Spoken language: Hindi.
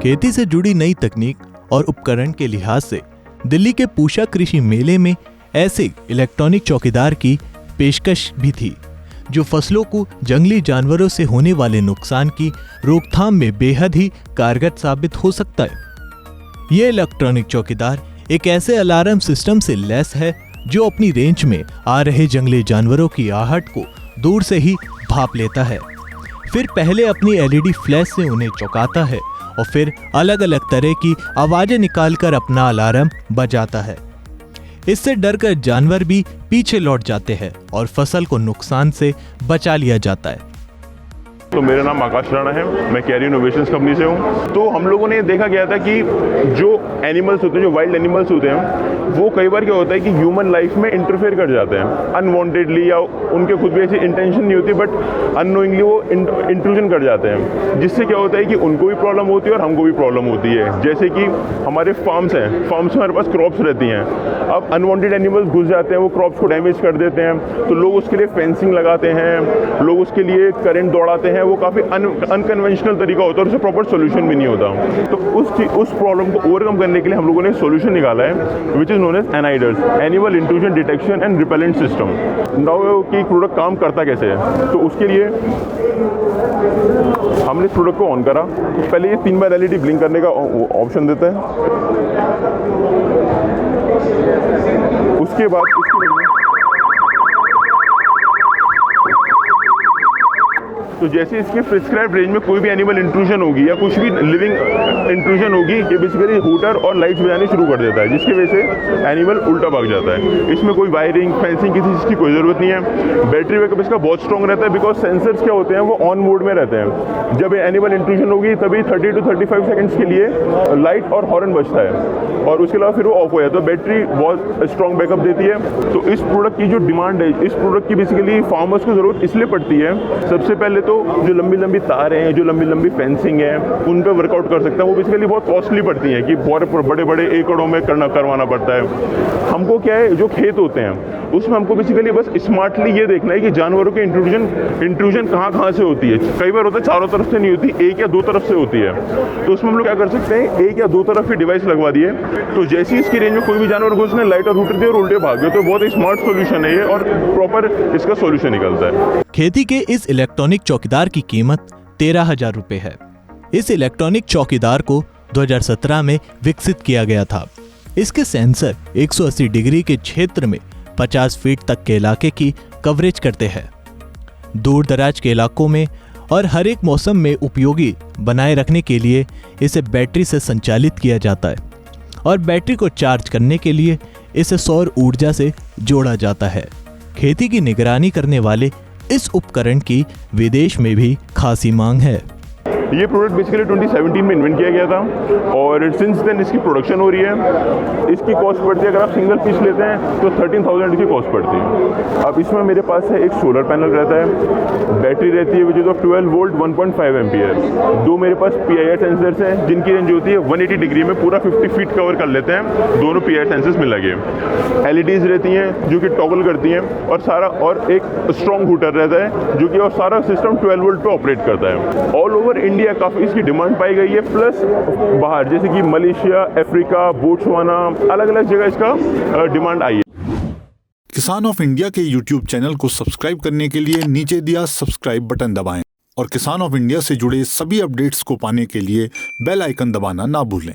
खेती से जुड़ी नई तकनीक और उपकरण के लिहाज से दिल्ली के पूषा कृषि मेले में ऐसे इलेक्ट्रॉनिक चौकीदार की पेशकश भी थी जो फसलों को जंगली जानवरों से होने वाले नुकसान की रोकथाम में बेहद ही कारगर साबित हो सकता है। यह इलेक्ट्रॉनिक चौकीदार एक ऐसे अलार्म सिस्टम से लैस है जो अपनी रेंज में आ रहे जंगली जानवरों की आहट को दूर से ही भांप लेता है, फिर पहले अपनी एलईडी फ्लैश से उन्हें चौंकाता है और फिर अलग अलग तरह की आवाजें निकालकर अपना अलार्म बजाता है। इससे डरकर जानवर भी पीछे लौट जाते हैं और फसल को नुकसान से बचा लिया जाता है। तो मेरा नाम आकाश राणा है, मैं कैरी इनोवेशंस कंपनी से हूँ। तो हम लोगों ने देखा गया था कि जो एनिमल्स होते हैं, जो वाइल्ड एनिमल्स होते हैं, वो कई बार क्या होता है कि ह्यूमन लाइफ में इंटरफेयर कर जाते हैं अनवांटेडली, या उनके खुद भी ऐसी इंटेंशन नहीं होती बट अननोइंगली वो इंट्रूजन कर जाते हैं, जिससे क्या होता है कि उनको भी प्रॉब्लम होती है और हमको भी प्रॉब्लम होती है। जैसे कि हमारे फार्म्स हैं, फार्म्स में हमारे पास क्रॉप्स रहती हैं, अब अनवांटेड एनिमल्स घुस जाते हैं, वो क्रॉप्स को डैमेज कर देते हैं, तो लोग उसके लिए फेंसिंग लगाते हैं, लोग उसके लिए करंट दौड़ाते हैं। वो काफ़ी अनकन्वेंशनल तरीका होता है और उससे प्रॉपर सोल्यूशन भी नहीं होता। तो उस प्रॉब्लम को ओवरकम करने के लिए हम लोगों ने सोल्यूशन निकाला है which is known as Aniders, animal intrusion detection and repellent system. Now कि प्रोडक्ट काम करता कैसे है, तो उसके लिए हमने इस प्रोडक्ट को ऑन करा। तो पहले ये 3 बार एलईडी ब्लिंक करने का ऑप्शन देता है, उसके बाद तो जैसे इसके प्रिस्क्राइब रेंज में कोई भी एनिमल इंट्रूजन होगी या कुछ भी लिविंग इंट्रूजन होगी, ये बेसिकली हूटर और लाइट्स बजाने शुरू कर देता है, जिसकी वजह से एनिमल उल्टा भाग जाता है। इसमें कोई वायरिंग, फेंसिंग, किसी चीज़ की कोई ज़रूरत नहीं है। बैटरी बैकअप इसका बहुत स्ट्रॉन्ग रहता है, बिकॉज सेंसर्स क्या होते हैं वो ऑन मोड में रहते हैं। जब एनिमल इंट्रूजन होगी तभी 30 to 35 सेकेंड्स के लिए लाइट और हॉर्न बजता है और उसके अलावा फिर वो ऑफ हो जाता है। तो बैटरी बहुत स्ट्रॉन्ग बैकअप देती है। तो इस प्रोडक्ट की जो डिमांड है, इस प्रोडक्ट की बेसिकली फार्मर्स को ज़रूरत इसलिए पड़ती है। सबसे पहले तो जो लंबी लंबी तार हैं, जो लंबी लंबी फेंसिंग है, उन पे वर्कआउट कर सकता है, वो बेसिकली बहुत कॉस्टली पड़ती हैं कि बहुत बड़े बड़े एकड़ों में करवाना पड़ता है। हमको क्या है, जो खेत होते हैं उसमें हमको बेसिकली बस स्मार्टली ये देखना है कि जानवरों के इंट्रूजन कहाँ से होती है। कई बार होता है चारों तरफ से नहीं होती, एक या दो तरफ से होती है। तो उसमें हम लोग क्या कर सकते हैं, एक या दो तरफ की डिवाइस लगवा दिए, तो जैसे ही इसकी रेंज में कोई भी जानवर घुसने लाइट और रूटर दिए और उल्टे भाग गए। तो बहुत ही स्मार्ट सोल्यूशन है ये और प्रॉपर इसका सोल्यूशन निकलता है। खेती के इस इलेक्ट्रॉनिक चौकीदार की कीमत 13,000 रुपए है। इस इलेक्ट्रॉनिक चौकीदार को 2017 में विकसित किया गया था। इसके सेंसर 180 डिग्री के क्षेत्र में 50 फीट तक के इलाके की कवरेज करते हैं। दूर दराज के इलाकों में और हर एक मौसम में उपयोगी बनाए रखने के लिए इसे बैटरी से संचालित किया जाता है और बैटरी को चार्ज करने के लिए इसे सौर ऊर्जा से जोड़ा जाता है। खेती की निगरानी करने वाले इस उपकरण की विदेश में भी खासी मांग है। ये प्रोडक्ट बेसिकली 2017 में इन्वेंट किया गया था और सिंस देन इसकी प्रोडक्शन हो रही है। इसकी कॉस्ट पड़ती है, अगर आप सिंगल पीस लेते हैं तो 13,000 की कॉस्ट पड़ती है। अब इसमें मेरे पास है एक सोलर पैनल रहता है, बैटरी रहती है which is of 12 volt 1.5 ampere. दो मेरे पास PIR सेंसर्स हैं जिनकी रेंज होती है 180 डिग्री में पूरा 50 फीट कवर कर लेते हैं, दोनों PIR सेंसर्स मिला के। LEDs रहती हैं जो कि टॉगल करती हैं और सारा और एक स्ट्रॉन्ग हूटर रहता है जो कि और सारा सिस्टम 12 वोल्ट पे ऑपरेट करता है। ऑल ओवर इंडिया काफ़ी इसकी डिमांड पाई गई है, प्लस बाहर जैसे कि मलेशिया, अफ्रीका, बोट्सवाना, अलग अलग जगह इसका डिमांड आई है। किसान ऑफ इंडिया के YouTube चैनल को सब्सक्राइब करने के लिए नीचे दिया सब्सक्राइब बटन दबाएं और किसान ऑफ इंडिया से जुड़े सभी अपडेट्स को पाने के लिए बेल आइकन दबाना ना भूलें।